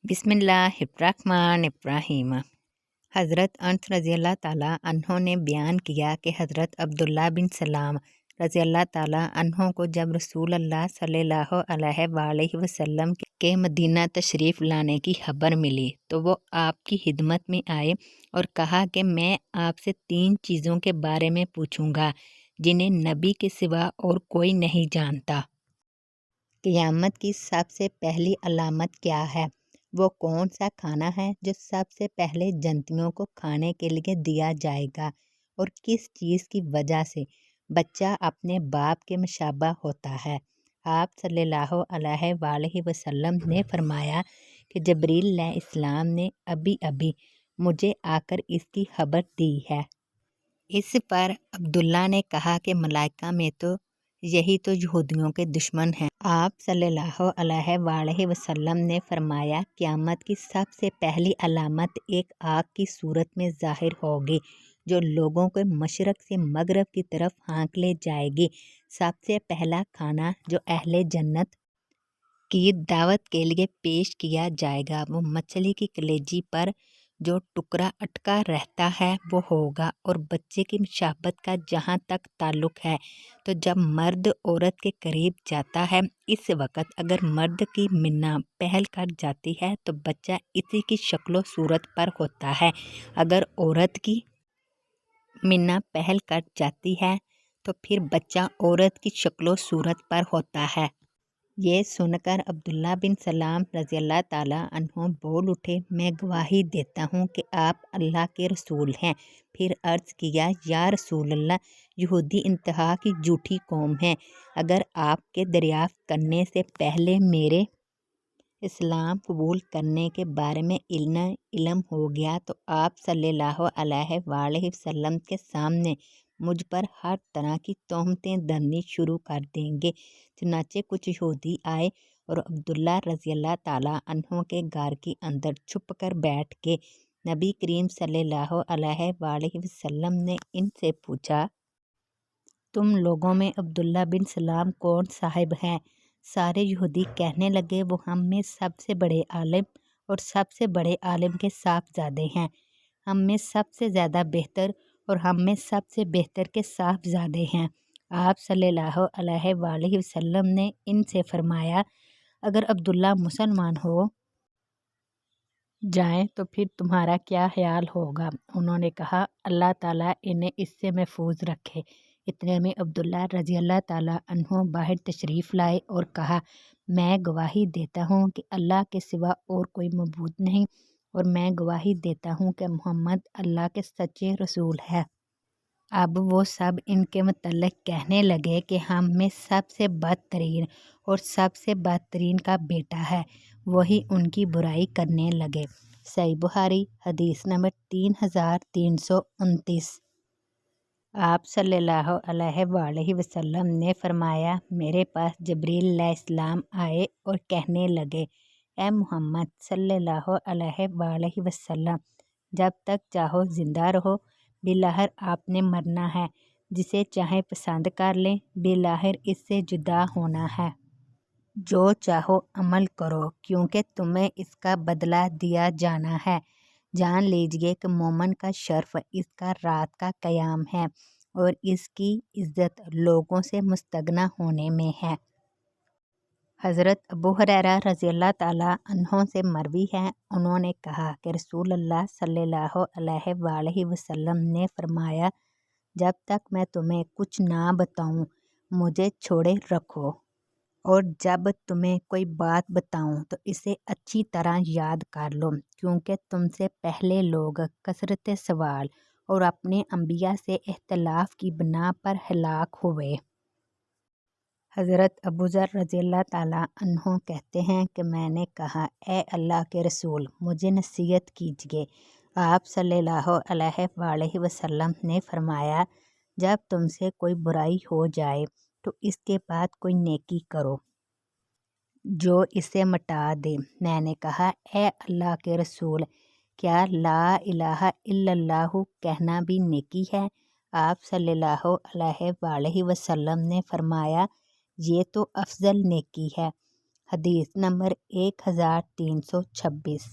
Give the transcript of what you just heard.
बिस्मिल्लाहिर्रहमानिर्रहीम। हज़रत अनस रज़ी अल्लाह ताला अन्हों ने बयान किया कि हज़रत अब्दुल्ला बिन सलाम रज़ी अल्लाह ताला अन्हों को जब रसूल अल्लाह सल्लल्लाहु अलैहि वसल्लम के मदीना तशरीफ़ लाने की खबर मिली तो वो आपकी खिदमत में आए और कहा कि मैं आपसे 3 चीज़ों के बारे में पूछूंगा जिन्हें नबी के सिवा और कोई नहीं जानता। क़यामत की सबसे पहली अलामत क्या है? वो कौन सा खाना है जो सबसे पहले जंतुओं को खाने के लिए दिया जाएगा? और किस चीज़ की वजह से बच्चा अपने बाप के मुशाबह होता है? आप सल्लल्लाहु अलैहि वसल्लम ने फरमाया कि जबरील अलैहिस्सलाम ने अभी अभी मुझे आकर इसकी खबर दी है। इस पर अब्दुल्ला ने कहा कि मलाइका में तो यही तो यहूदियों के दुश्मन हैं। आप सल्लल्लाहु अलैहि वसल्लम ने फरमाया क़यामत की सबसे पहली अलामत एक आग की सूरत में ज़ाहिर होगी जो लोगों को मशरक़ से मगरब की तरफ हाँक ले जाएगी। सबसे पहला खाना जो अहले जन्नत की दावत के लिए पेश किया जाएगा वो मछली की कलेजी पर जो टुकड़ा अटका रहता है वो होगा। और बच्चे की मुशाबत का जहाँ तक ताल्लुक़ है तो जब मर्द औरत के करीब जाता है इस वक्त अगर मर्द की मिन्ना पहल कर जाती है तो बच्चा इसी की शक्ल सूरत पर होता है। अगर औरत की मिन्ना पहल कर जाती है तो फिर बच्चा औरत की शक्ल सूरत पर होता है। ये सुनकर अब्दुल्ला बिन सलाम रज़ी अल्लाह ताला अन्हों बोल उठे, मैं गवाही देता हूँ कि आप अल्लाह के रसूल हैं। फिर अर्ज़ किया, या रसूल अल्लाह, यहूदी इंतहा की झूठी कौम है। अगर आपके दरियाफ़्त करने से पहले मेरे इस्लाम कबूल करने के बारे में इल्म हो गया तो आप सल्लल्लाहु अलैहि वसल्लम के सामने मुझ पर हर तरह की तोहमतें धरनी शुरू कर देंगे। चुनाचे कुछ यहूदी आए और अब्दुल्ला रज़ी अल्लाह ताला अन्हों के घर के अंदर छुप कर बैठ गए। नबी करीम सल्लल्लाहु अलैहि वसल्लम ने इनसे पूछा, तुम लोगों में अब्दुल्ला बिन सलाम कौन साहिब हैं? सारे यहूदी कहने लगे, वो हम में सबसे बड़े आलिम और सबसे बड़े आलिम के साहबजादे हैं। हम में सबसे ज़्यादा बेहतर और हम में सबसे बेहतर के साहबजादे हैं। आप सल्लल्लाहु अलैहि वसल्लम ने इनसे फरमाया, अगर अब्दुल्ला मुसलमान हो जाएं तो फिर तुम्हारा क्या ख्याल होगा? उन्होंने कहा, अल्लाह ताला इन्हें इससे महफूज रखे। इतने में अब्दुल्ला रज़ी अल्लाह ताला अन्हों बाहर तशरीफ़ लाए और कहा, मैं गवाही देता हूँ कि अल्लाह के सिवा और कोई मबूद नहीं और मैं गवाही देता हूँ कि मोहम्मद अल्लाह के सच्चे रसूल है। अब वो सब इनके मतलब कहने लगे कि हम में सबसे बदतरीन और सबसे बदतरीन का बेटा है। वही उनकी बुराई करने लगे। सही बुखारी हदीस नंबर 3329। आप सल्लल्लाहु अलैहि वसल्लम ने फरमाया, मेरे पास जबरील अलैहिस्सलाम आए और कहने लगे, ए मोहम्मद सल्लल्लाहु अलैहि वसल्लम, जब तक चाहो ज़िंदा रहो, बिलाहिर आपने मरना है। जिसे चाहे पसंद कर लें, बिलाहिर इससे जुदा होना है। जो चाहो अमल करो क्योंकि तुम्हें इसका बदला दिया जाना है। जान लीजिए कि मोमन का शर्फ इसका रात का क़याम है और इसकी इज़्ज़त लोगों से मुस्तगना होने में है। हज़रत अबू हुरैरा रज़ी अल्लाह ताला अन्हों से मरवी है, उन्होंने कहा कि रसूल अल्लाह सल्लल्लाहु अलैहि वसल्लम ने फरमाया, जब तक मैं तुम्हें कुछ ना बताऊं मुझे छोड़े रखो और जब तुम्हें कोई बात बताऊं तो इसे अच्छी तरह याद कर लो क्योंकि तुमसे पहले लोग कसरत सवाल और अपने अंबिया से इख्तलाफ की बिना पर हलाक हुए। हज़रत अबू ज़र रज़ी अल्लाह ताला अन्हों कहते हैं कि मैंने कहा, ए अल्लाह के रसूल, मुझे नसीहत कीजिए। आप सल्लल्लाहु अलैहि वसल्लम ने फरमाया, जब तुमसे कोई बुराई हो जाए तो इसके बाद कोई नेकी करो जो इसे मिटा दे। मैंने कहा, ए अल्लाह के रसूल, क्या ला इलाहा इल्लल्लाहु कहना भी नेकी है? आप सल्लल्लाहु अलैहि वसल्लम ने फरमाया, ये तो अफजल नेकी है। حدیث نمبر 1326۔